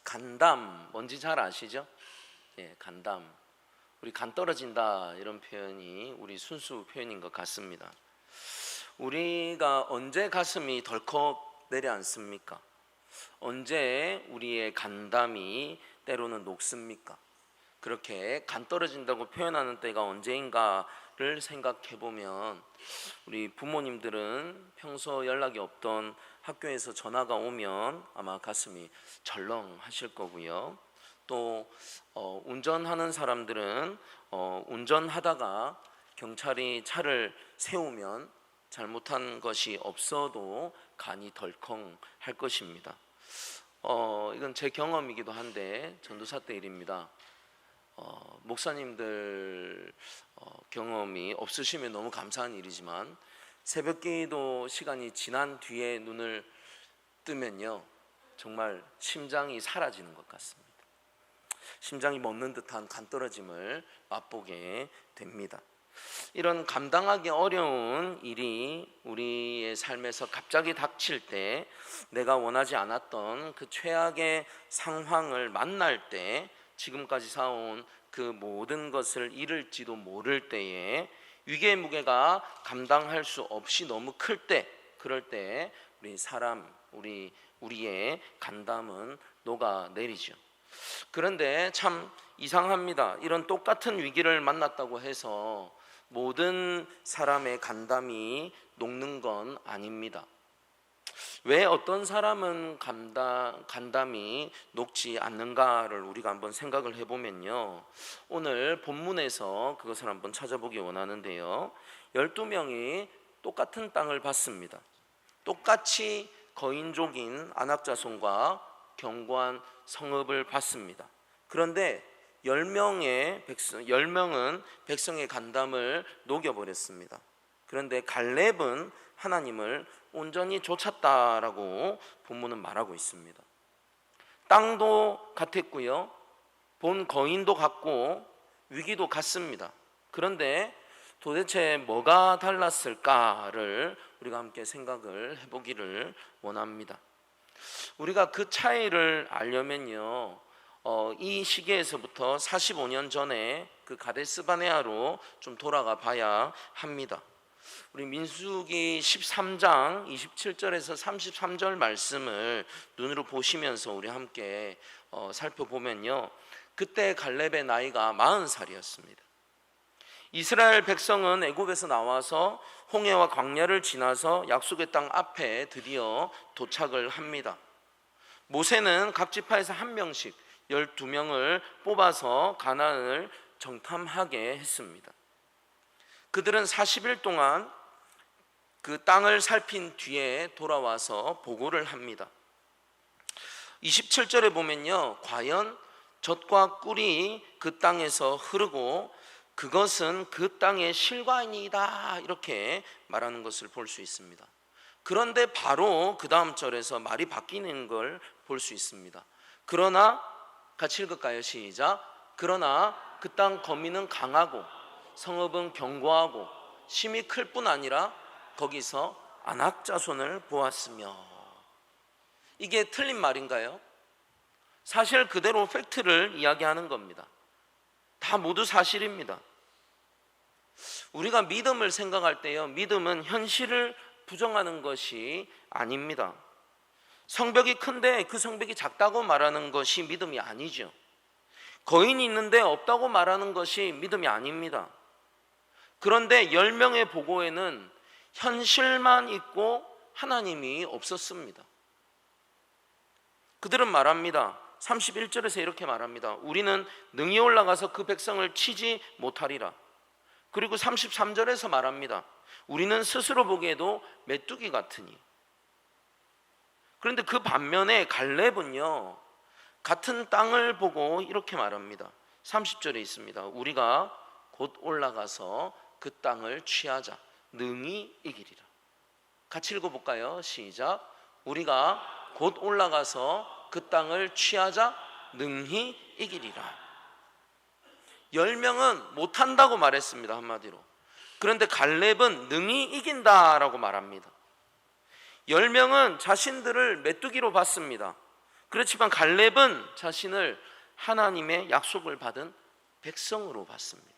간담 뭔지 잘 아시죠? 예, 간담. 우리 간 떨어진다 이런 표현이 우리 순수 표현인 것 같습니다. 우리가 언제 가슴이 덜컥 내려앉습니까? 언제 우리의 간담이 때로는 녹습니까? 그렇게 간 떨어진다고 표현하는 때가 언제인가를 생각해 보면 우리 부모님들은 평소 연락이 없던 학교에서 전화가 오면 아마 가슴이 절렁하실 거고요. 또 운전하는 사람들은 운전하다가 경찰이 차를 세우면 잘못한 것이 없어도 간이 덜컹 할 것입니다. 이건 제 경험이기도 한데 전도사 때 일입니다. 목사님들 경험이 없으시면 너무 감사한 일이지만 새벽기도 시간이 지난 뒤에 눈을 뜨면요 정말 심장이 사라지는 것 같습니다. 심장이 멎는 듯한 간 떨어짐을 맛보게 됩니다. 이런 감당하기 어려운 일이 우리의 삶에서 갑자기 닥칠 때 내가 원하지 않았던 그 최악의 상황을 만날 때 지금까지 쌓아온 그 모든 것을 잃을지도 모를 때에 위기의 무게가 감당할 수 없이 너무 클 때, 그럴 때 우리의 간담은 녹아내리죠. 그런데 참 이상합니다. 이런 똑같은 위기를 만났다고 해서 모든 사람의 간담이 녹는 건 아닙니다. 왜 어떤 사람은 간담이 녹지 않는가를 우리가 한번 생각을 해보면요, 오늘 본문에서 그것을 한번 찾아보기 원하는데요, 12명이 똑같은 땅을 받습니다. 똑같이 거인족인 안악자손과 견고한 성읍을 받습니다. 그런데 10명은 백성의 간담을 녹여버렸습니다. 그런데 갈렙은 하나님을 온전히 좇았다라고 본문은 말하고 있습니다. 땅도 같았고요, 본 거인도 같고 위기도 같습니다. 그런데 도대체 뭐가 달랐을까를 우리가 함께 생각을 해보기를 원합니다. 우리가 그 차이를 알려면요, 이 시기에서부터 45년 전에 그 가데스 바네아로 좀 돌아가 봐야 합니다. 우리 민수기 13장 27절에서 33절 말씀을 눈으로 보시면서 우리 함께 살펴보면요, 그때 갈렙의 나이가 40살이었습니다. 이스라엘 백성은 애굽에서 나와서 홍해와 광야를 지나서 약속의 땅 앞에 드디어 도착을 합니다. 모세는 각 지파에서 한 명씩 12명을 뽑아서 가나안을 정탐하게 했습니다. 그들은 40일 동안 그 땅을 살핀 뒤에 돌아와서 보고를 합니다. 27절에 보면요, 과연 젖과 꿀이 그 땅에서 흐르고 그것은 그 땅의 실과이다, 이렇게 말하는 것을 볼 수 있습니다. 그런데 바로 그 다음 절에서 말이 바뀌는 걸 볼 수 있습니다. 그러나, 같이 읽을까요? 시작. 그러나 그 땅 거민은 강하고 성읍은 견고하고 심이 클 뿐 아니라 거기서 안악자손을 보았으며. 이게 틀린 말인가요? 사실 그대로 팩트를 이야기하는 겁니다. 다 모두 사실입니다. 우리가 믿음을 생각할 때요, 믿음은 현실을 부정하는 것이 아닙니다. 성벽이 큰데 그 성벽이 작다고 말하는 것이 믿음이 아니죠. 거인이 있는데 없다고 말하는 것이 믿음이 아닙니다. 그런데 10명의 보고에는 현실만 있고 하나님이 없었습니다. 그들은 말합니다. 31절에서 이렇게 말합니다. 우리는 능히 올라가서 그 백성을 치지 못하리라. 그리고 33절에서 말합니다. 우리는 스스로 보기에도 메뚜기 같으니. 그런데 그 반면에 갈렙은요, 같은 땅을 보고 이렇게 말합니다. 30절에 있습니다. 우리가 곧 올라가서 그 땅을 취하자. 능히 이기리라. 같이 읽어볼까요? 시작. 우리가 곧 올라가서 그 땅을 취하자. 능히 이기리라. 10명은 못한다고 말했습니다, 한마디로. 그런데 갈렙은 능히 이긴다라고 말합니다. 10명은 자신들을 메뚜기로 봤습니다. 그렇지만 갈렙은 자신을 하나님의 약속을 받은 백성으로 봤습니다.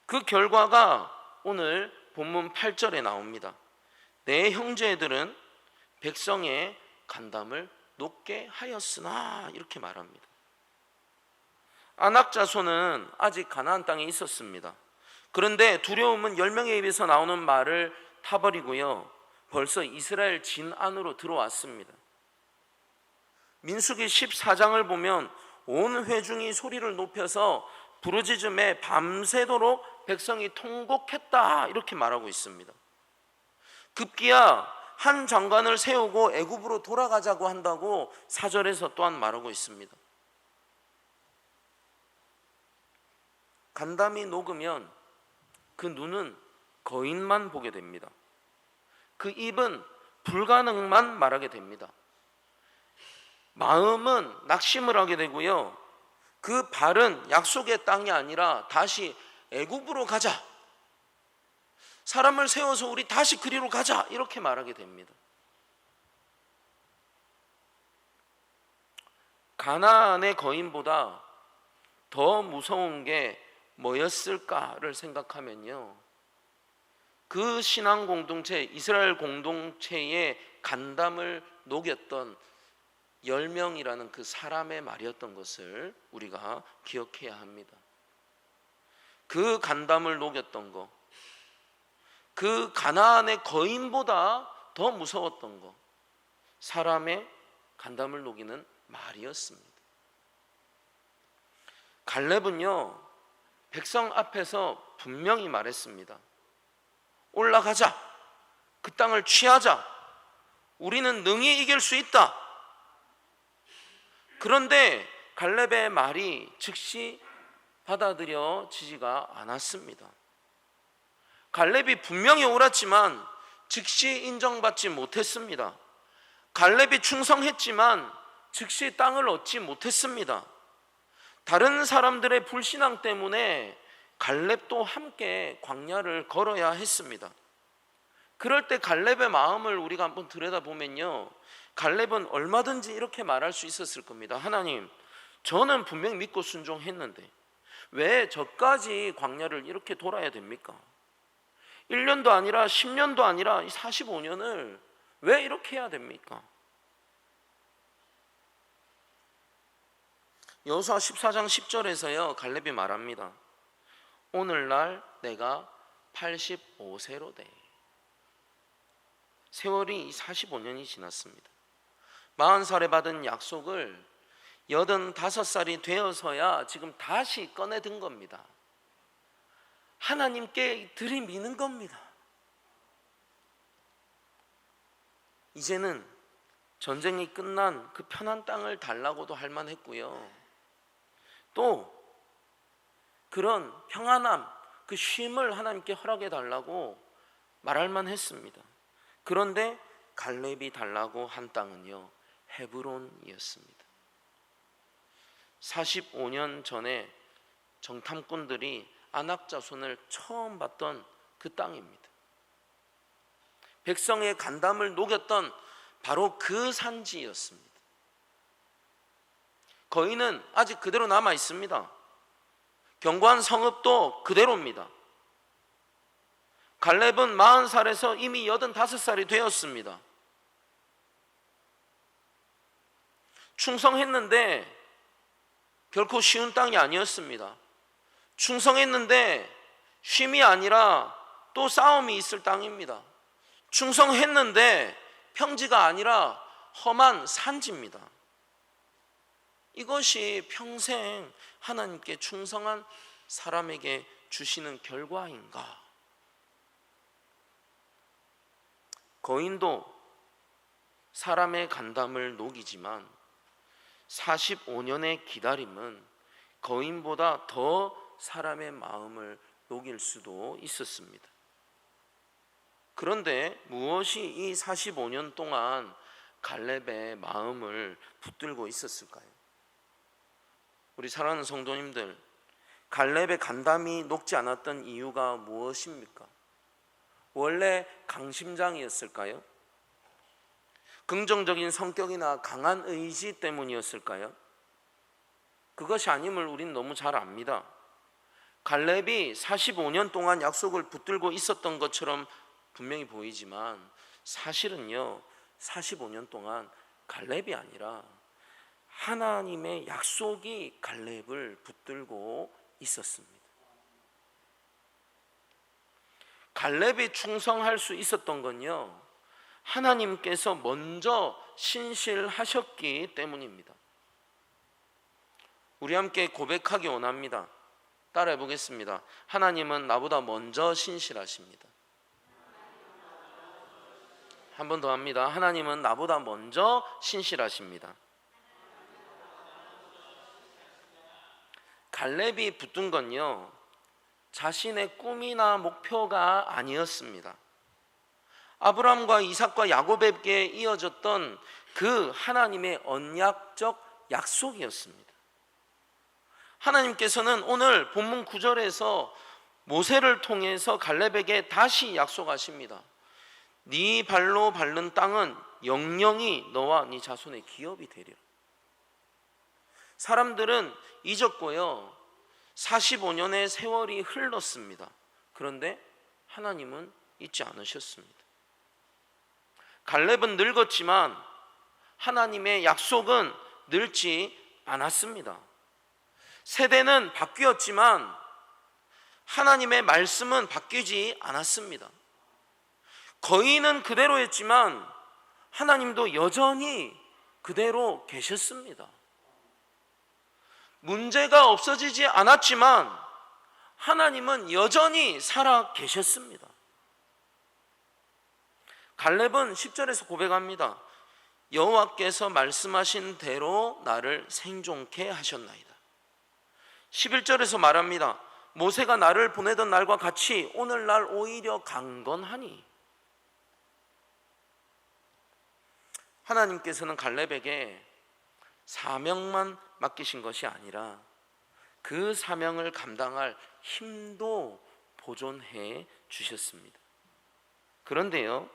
그 결과가 오늘 본문 8절에 나옵니다. 내 형제들은 백성의 간담을 높게 하였으나, 이렇게 말합니다. 아낙 자손은 아직 가나안 땅에 있었습니다. 그런데 두려움은 10명의 입에서 나오는 말을 타버리고요, 벌써 이스라엘 진 안으로 들어왔습니다. 민수기 14장을 보면 온 회중이 소리를 높여서 부르짖음에 밤새도록 백성이 통곡했다, 이렇게 말하고 있습니다. 급기야 한 장관을 세우고 애굽으로 돌아가자고 한다고 4절에서 또한 말하고 있습니다. 간담이 녹으면 그 눈은 거인만 보게 됩니다. 그 입은 불가능만 말하게 됩니다. 마음은 낙심을 하게 되고요, 그 발은 약속의 땅이 아니라 다시 애굽으로 가자, 사람을 세워서 우리 다시 그리로 가자, 이렇게 말하게 됩니다. 가나안의 거인보다 더 무서운 게 뭐였을까를 생각하면요, 그 신앙 공동체, 이스라엘 공동체의 간담을 녹였던 10명이라는 그 사람의 말이었던 것을 우리가 기억해야 합니다. 그 간담을 녹였던 거, 그 가나안의 거인보다 더 무서웠던 거, 사람의 간담을 녹이는 말이었습니다. 갈렙은요, 백성 앞에서 분명히 말했습니다. 올라가자, 그 땅을 취하자, 우리는 능히 이길 수 있다. 그런데 갈렙의 말이 즉시 받아들여지지가 않았습니다. 갈렙이 분명히 옳았지만 즉시 인정받지 못했습니다. 갈렙이 충성했지만 즉시 땅을 얻지 못했습니다. 다른 사람들의 불신앙 때문에 갈렙도 함께 광야를 걸어야 했습니다. 그럴 때 갈렙의 마음을 우리가 한번 들여다보면요, 갈렙은 얼마든지 이렇게 말할 수 있었을 겁니다. 하나님, 저는 분명히 믿고 순종했는데 왜 저까지 광야를 이렇게 돌아야 됩니까? 1년도 아니라 10년도 아니라 45년을 왜 이렇게 해야 됩니까? 여호수아 14장 10절에서요, 갈렙이 말합니다. 오늘날 내가 85세로 돼. 세월이 45년이 지났습니다. 40살에 받은 약속을 85살이 되어서야 지금 다시 꺼내든 겁니다. 하나님께 들이미는 겁니다. 이제는 전쟁이 끝난 그 편한 땅을 달라고도 할 만했고요, 또 그런 평안함, 그 쉼을 하나님께 허락해 달라고 말할 만했습니다. 그런데 갈렙이 달라고 한 땅은요, 헤브론이었습니다. 45년 전에 정탐꾼들이 아낙 자손을 처음 봤던 그 땅입니다. 백성의 간담을 녹였던 바로 그 산지였습니다. 거인은 아직 그대로 남아 있습니다. 견고한 성읍도 그대로입니다. 갈렙은 40살에서 이미 85살이 되었습니다. 충성했는데 결코 쉬운 땅이 아니었습니다. 충성했는데 쉼이 아니라 또 싸움이 있을 땅입니다. 충성했는데 평지가 아니라 험한 산지입니다. 이것이 평생 하나님께 충성한 사람에게 주시는 결과인가? 거인도 사람의 간담을 녹이지만 45년의 기다림은 거인보다 더 사람의 마음을 녹일 수도 있었습니다. 그런데 무엇이 이 45년 동안 갈렙의 마음을 붙들고 있었을까요? 우리 사랑하는 성도님들, 갈렙의 간담이 녹지 않았던 이유가 무엇입니까? 원래 강심장이었을까요? 긍정적인 성격이나 강한 의지 때문이었을까요? 그것이 아님을 우리는 너무 잘 압니다. 갈렙이 45년 동안 약속을 붙들고 있었던 것처럼 분명히 보이지만 사실은요, 45년 동안 갈렙이 아니라 하나님의 약속이 갈렙을 붙들고 있었습니다. 갈렙이 충성할 수 있었던 건요, 하나님께서 먼저 신실하셨기 때문입니다. 우리 함께 고백하기 원합니다. 따라해 보겠습니다. 하나님은 나보다 먼저 신실하십니다. 한 번 더 합니다. 하나님은 나보다 먼저 신실하십니다. 갈렙이 붙든 건요, 자신의 꿈이나 목표가 아니었습니다. 아브라함과 이삭과 야곱에게 이어졌던 그 하나님의 언약적 약속이었습니다. 하나님께서는 오늘 본문 9절에서 모세를 통해서 갈렙에게 다시 약속하십니다. 네 발로 밟는 땅은 영영이 너와 네 자손의 기업이 되리라. 사람들은 잊었고요, 45년의 세월이 흘렀습니다. 그런데 하나님은 잊지 않으셨습니다. 갈렙은 늙었지만 하나님의 약속은 늙지 않았습니다. 세대는 바뀌었지만 하나님의 말씀은 바뀌지 않았습니다. 거인은 그대로였지만 하나님도 여전히 그대로 계셨습니다. 문제가 없어지지 않았지만 하나님은 여전히 살아 계셨습니다. 갈렙은 10절에서 고백합니다. 여호와께서 말씀하신 대로 나를 생존케 하셨나이다. 11절에서 말합니다. 모세가 나를 보내던 날과 같이 오늘날 오히려 강건하니. 하나님께서는 갈렙에게 사명만 맡기신 것이 아니라 그 사명을 감당할 힘도 보존해 주셨습니다. 그런데요,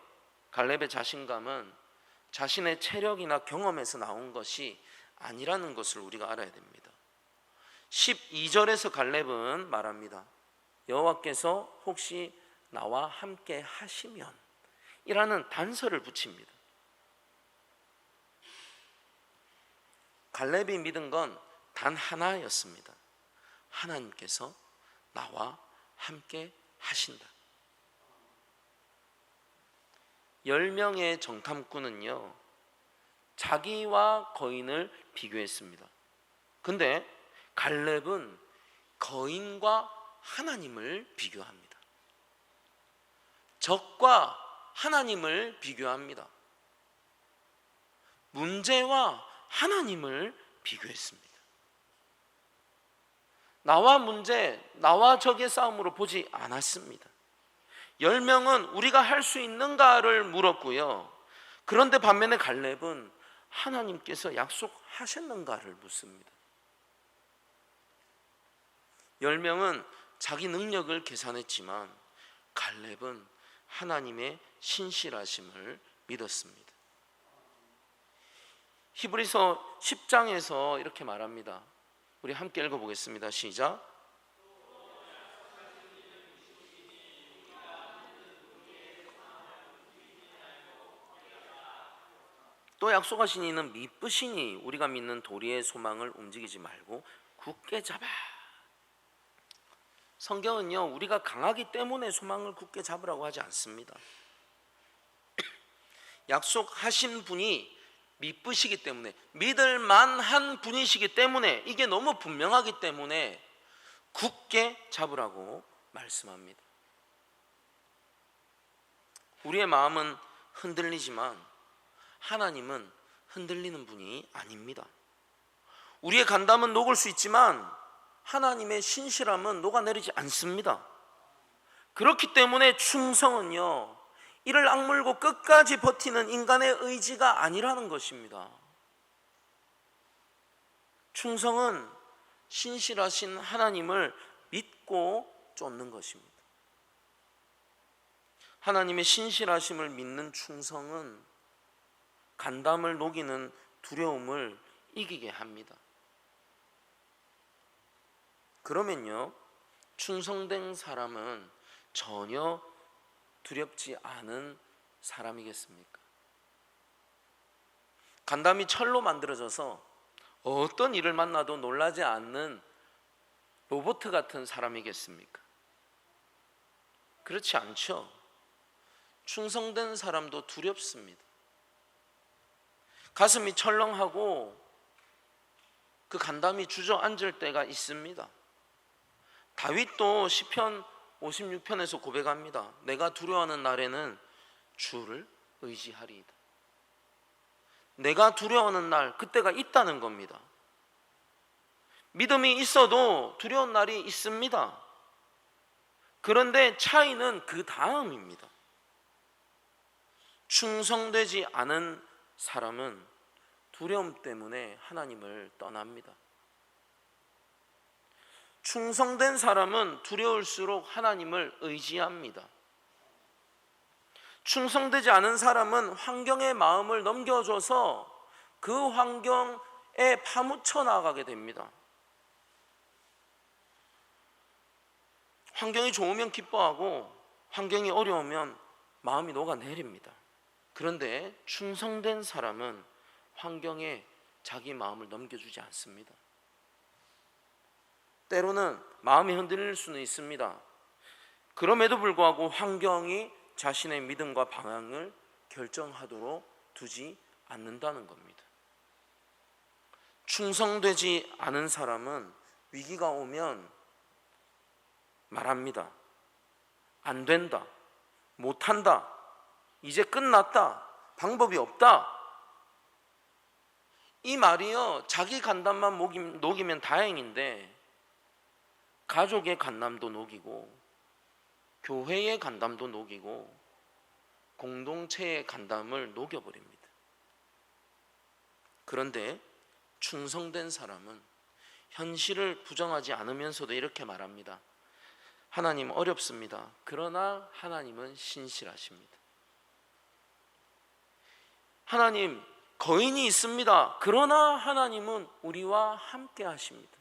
갈렙의 자신감은 자신의 체력이나 경험에서 나온 것이 아니라는 것을 우리가 알아야 됩니다. 12절에서 갈렙은 말합니다. 여호와께서 혹시 나와 함께 하시면 이라는 단서를 붙입니다. 갈렙이 믿은 건 단 하나였습니다. 하나님께서 나와 함께 하신다. 10명의 정탐꾼은요, 자기와 거인을 비교했습니다. 근데 갈렙은 거인과 하나님을 비교합니다. 적과 하나님을 비교합니다. 문제와 하나님을 비교했습니다. 나와 문제, 나와 적의 싸움으로 보지 않았습니다. 10명은 우리가 할 수 있는가를 물었고요, 그런데 반면에 갈렙은 하나님께서 약속하셨는가를 묻습니다. 10명은 자기 능력을 계산했지만 갈렙은 하나님의 신실하심을 믿었습니다. 히브리서 10장에서 이렇게 말합니다. 우리 함께 읽어보겠습니다. 시작. 또 약속하신 이는 미쁘시니 우리가 믿는 도리의 소망을 움직이지 말고 굳게 잡아. 성경은요, 우리가 강하기 때문에 소망을 굳게 잡으라고 하지 않습니다. 약속하신 분이 미쁘시기 때문에, 믿을 만한 분이시기 때문에, 이게 너무 분명하기 때문에 굳게 잡으라고 말씀합니다. 우리의 마음은 흔들리지만 하나님은 흔들리는 분이 아닙니다. 우리의 간담은 녹을 수 있지만 하나님의 신실함은 녹아내리지 않습니다. 그렇기 때문에 충성은요, 이를 악물고 끝까지 버티는 인간의 의지가 아니라는 것입니다. 충성은 신실하신 하나님을 믿고 쫓는 것입니다. 하나님의 신실하심을 믿는 충성은 간담을 녹이는 두려움을 이기게 합니다. 그러면요, 충성된 사람은 전혀 두렵지 않은 사람이겠습니까? 간담이 철로 만들어져서 어떤 일을 만나도 놀라지 않는 로봇 같은 사람이겠습니까? 그렇지 않죠. 충성된 사람도 두렵습니다. 가슴이 철렁하고 그 간담이 주저앉을 때가 있습니다. 다윗도 시편 56편에서 고백합니다. 내가 두려워하는 날에는 주를 의지하리이다. 내가 두려워하는 날, 그때가 있다는 겁니다. 믿음이 있어도 두려운 날이 있습니다. 그런데 차이는 그 다음입니다. 충성되지 않은 사람은 두려움 때문에 하나님을 떠납니다. 충성된 사람은 두려울수록 하나님을 의지합니다. 충성되지 않은 사람은 환경의 마음을 넘겨줘서 그 환경에 파묻혀 나가게 됩니다. 환경이 좋으면 기뻐하고 환경이 어려우면 마음이 녹아내립니다. 그런데 충성된 사람은 환경에 자기 마음을 넘겨주지 않습니다. 때로는 마음이 흔들릴 수는 있습니다. 그럼에도 불구하고 환경이 자신의 믿음과 방향을 결정하도록 두지 않는다는 겁니다. 충성되지 않은 사람은 위기가 오면 말합니다. 안 된다, 못한다, 이제 끝났다, 방법이 없다. 이 말이요, 자기 간담만 녹이면 다행인데 가족의 간담도 녹이고 교회의 간담도 녹이고 공동체의 간담을 녹여버립니다. 그런데 충성된 사람은 현실을 부정하지 않으면서도 이렇게 말합니다. 하나님 어렵습니다. 그러나 하나님은 신실하십니다. 하나님 거인이 있습니다. 그러나 하나님은 우리와 함께 하십니다.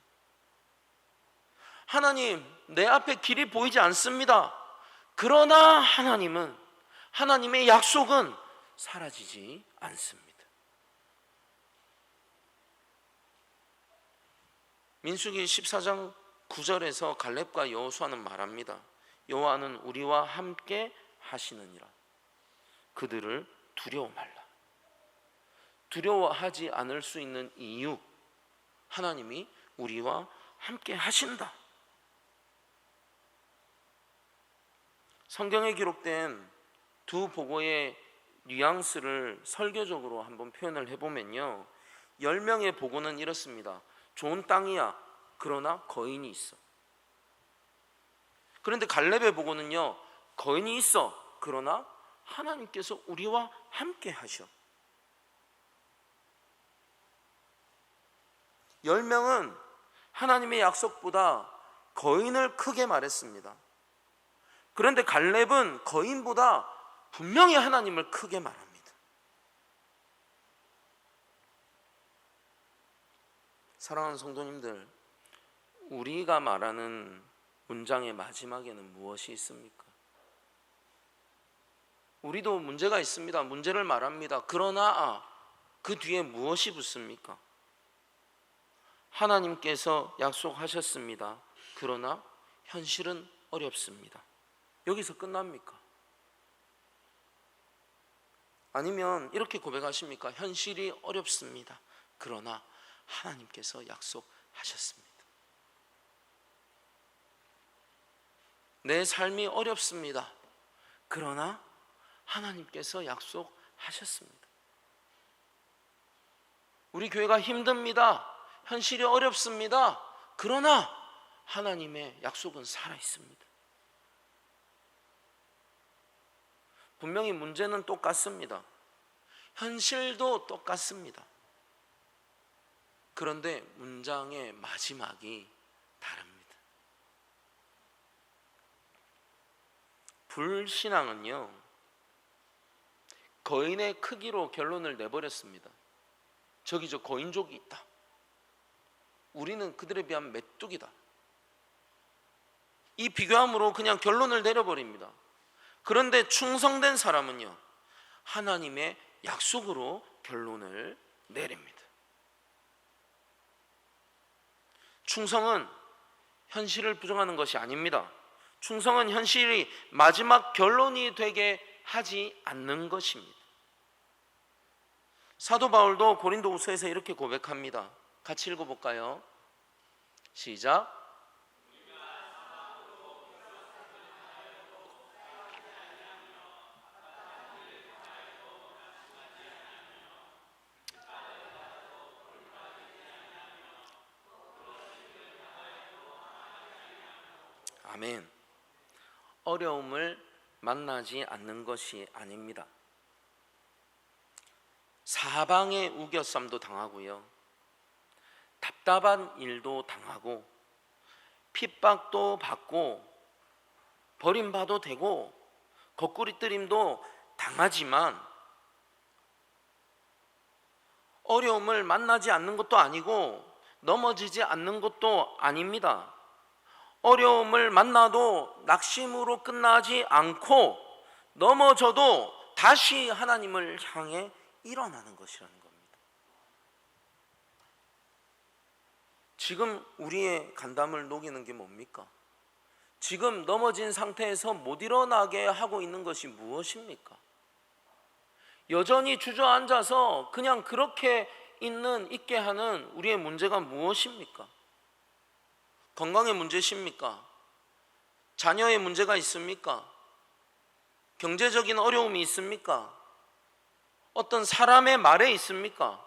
하나님 내 앞에 길이 보이지 않습니다. 그러나 하나님의 약속은 사라지지 않습니다. 민수기 14장 9절에서 갈렙과 여호수아는 말합니다. 여호와는 우리와 함께 하시느니라. 그들을 두려워 말라. 두려워하지 않을 수 있는 이유, 하나님이 우리와 함께 하신다. 성경에 기록된 두 보고의 뉘앙스를 설교적으로 한번 표현을 해보면요, 10명의 보고는 이렇습니다. 좋은 땅이야. 그러나 거인이 있어. 그런데 갈렙의 보고는요, 거인이 있어. 그러나 하나님께서 우리와 함께 하셔. 10명은 하나님의 약속보다 거인을 크게 말했습니다. 그런데 갈렙은 거인보다 분명히 하나님을 크게 말합니다. 사랑하는 성도님들, 우리가 말하는 문장의 마지막에는 무엇이 있습니까? 우리도 문제가 있습니다. 문제를 말합니다. 그러나 그 뒤에 무엇이 붙습니까? 하나님께서 약속하셨습니다. 그러나 현실은 어렵습니다. 여기서 끝납니까? 아니면 이렇게 고백하십니까? 현실이 어렵습니다. 그러나 하나님께서 약속하셨습니다. 내 삶이 어렵습니다. 그러나 하나님께서 약속하셨습니다. 우리 교회가 힘듭니다. 현실이 어렵습니다. 그러나 하나님의 약속은 살아있습니다. 분명히 문제는 똑같습니다. 현실도 똑같습니다. 그런데 문장의 마지막이 다릅니다. 불신앙은요, 거인의 크기로 결론을 내버렸습니다. 저기 저 거인족이 있다. 우리는 그들에 비하면 메뚜기다. 이 비교함으로 그냥 결론을 내려버립니다. 그런데 충성된 사람은요, 하나님의 약속으로 결론을 내립니다. 충성은 현실을 부정하는 것이 아닙니다. 충성은 현실이 마지막 결론이 되게 하지 않는 것입니다. 사도 바울도 고린도후서에서 이렇게 고백합니다. 같이 읽어볼까요? 시작. 아멘. 어려움을 만나지 않는 것이 아닙니다. 사방의 우겨쌈도 당하고요, 답답한 일도 당하고, 핍박도 받고, 버림받아도 되고, 거꾸리뜨림도 당하지만 어려움을 만나지 않는 것도 아니고 넘어지지 않는 것도 아닙니다. 어려움을 만나도 낙심으로 끝나지 않고 넘어져도 다시 하나님을 향해 일어나는 것이라는 겁니다. 지금 우리의 간담을 녹이는 게 뭡니까? 지금 넘어진 상태에서 못 일어나게 하고 있는 것이 무엇입니까? 여전히 주저앉아서 그냥 그렇게 있게 하는 우리의 문제가 무엇입니까? 건강의 문제십니까? 자녀의 문제가 있습니까? 경제적인 어려움이 있습니까? 어떤 사람의 말에 있습니까?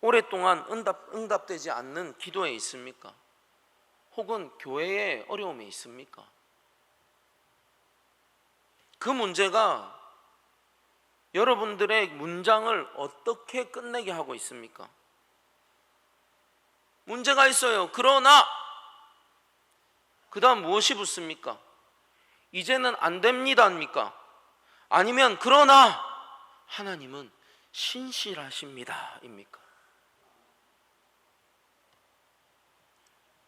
오랫동안 응답되지 않는 기도에 있습니까? 혹은 교회의 어려움에 있습니까? 그 문제가 여러분들의 문장을 어떻게 끝내게 하고 있습니까? 문제가 있어요. 그러나 그 다음 무엇이 붙습니까? 이제는 안 됩니다입니까? 아니면 그러나 하나님은 신실하십니다 입니까?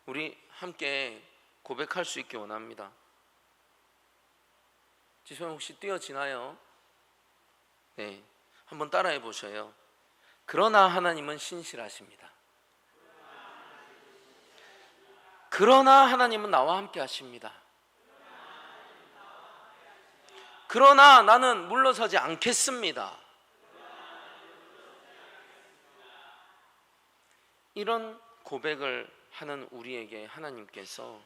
우리 함께 고백할 수 있기 원합니다. 지소영 혹시 띄어지나요? 네, 한번 따라해 보셔요. 그러나 하나님은 신실하십니다. 그러나 하나님은 나와 함께 하십니다. 그러나 나는 물러서지 않겠습니다. 이런 고백을 하는 우리에게 하나님께서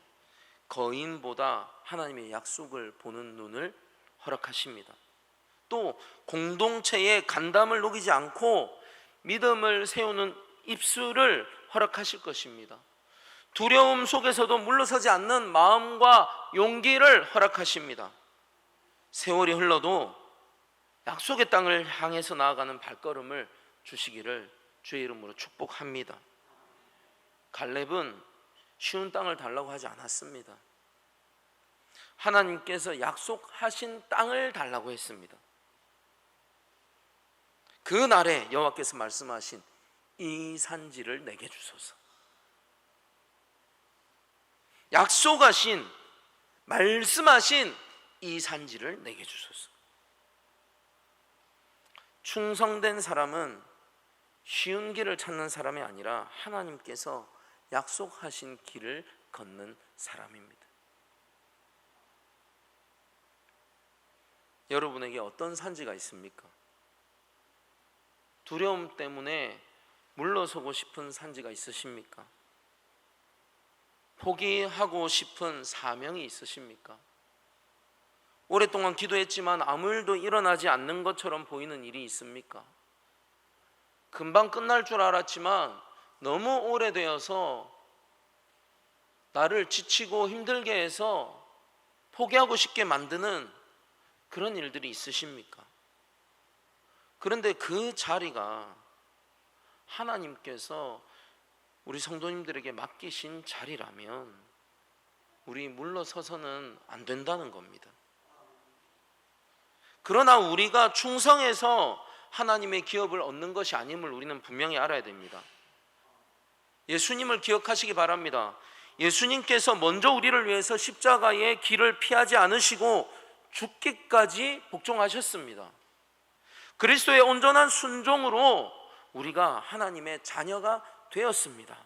거인보다 하나님의 약속을 보는 눈을 허락하십니다. 또 공동체의 간담을 녹이지 않고 믿음을 세우는 입술을 허락하실 것입니다. 두려움 속에서도 물러서지 않는 마음과 용기를 허락하십니다. 세월이 흘러도 약속의 땅을 향해서 나아가는 발걸음을 주시기를 주의 이름으로 축복합니다. 갈렙은 쉬운 땅을 달라고 하지 않았습니다. 하나님께서 약속하신 땅을 달라고 했습니다. 그 날에 여호와께서 말씀하신 이 산지를 내게 주소서. 약속하신, 말씀하신 이 산지를 내게 주소서. 충성된 사람은 쉬운 길을 찾는 사람이 아니라 하나님께서 약속하신 길을 걷는 사람입니다. 여러분에게 어떤 산지가 있습니까? 두려움 때문에 물러서고 싶은 산지가 있으십니까? 포기하고 싶은 사명이 있으십니까? 오랫동안 기도했지만 아무 일도 일어나지 않는 것처럼 보이는 일이 있습니까? 금방 끝날 줄 알았지만 너무 오래되어서 나를 지치고 힘들게 해서 포기하고 싶게 만드는 그런 일들이 있으십니까? 그런데 그 자리가 하나님께서 우리 성도님들에게 맡기신 자리라면 우리 물러서서는 안 된다는 겁니다. 그러나 우리가 충성해서 하나님의 기업을 얻는 것이 아님을 우리는 분명히 알아야 됩니다. 예수님을 기억하시기 바랍니다. 예수님께서 먼저 우리를 위해서 십자가의 길을 피하지 않으시고 죽기까지 복종하셨습니다. 그리스도의 온전한 순종으로 우리가 하나님의 자녀가 되었습니다.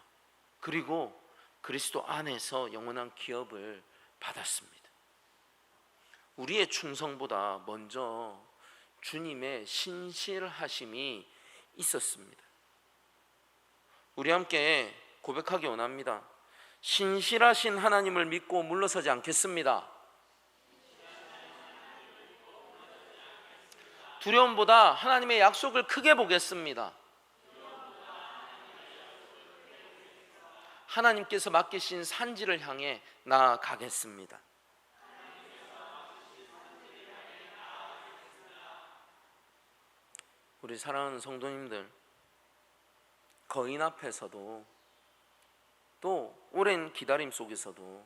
그리고 그리스도 안에서 영원한 기업을 받았습니다. 우리의 충성보다 먼저 주님의 신실하심이 있었습니다. 우리 함께 고백하기 원합니다. 신실하신 하나님을 믿고 물러서지 않겠습니다. 두려움보다 하나님의 약속을 크게 보겠습니다. 하나님께서 맡기신 산지를 향해 나아가겠습니다. 우리 사랑하는 성도님들, 거인 앞에서도 또 오랜 기다림 속에서도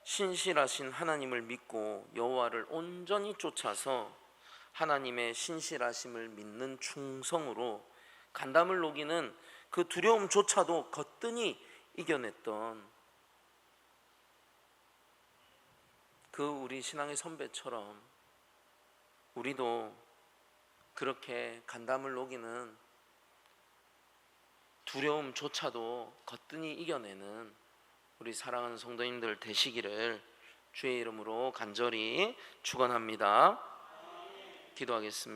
신실하신 하나님을 믿고 여호와를 온전히 쫓아서 하나님의 신실하심을 믿는 충성으로 간담을 녹이는 그 두려움조차도 거뜬히 이겨냈던 그 우리 신앙의 선배처럼 우리도 그렇게 간담을 녹이는 두려움조차도 거뜬히 이겨내는 우리 사랑하는 성도님들 되시기를 주의 이름으로 간절히 축원합니다. 기도하겠습니다.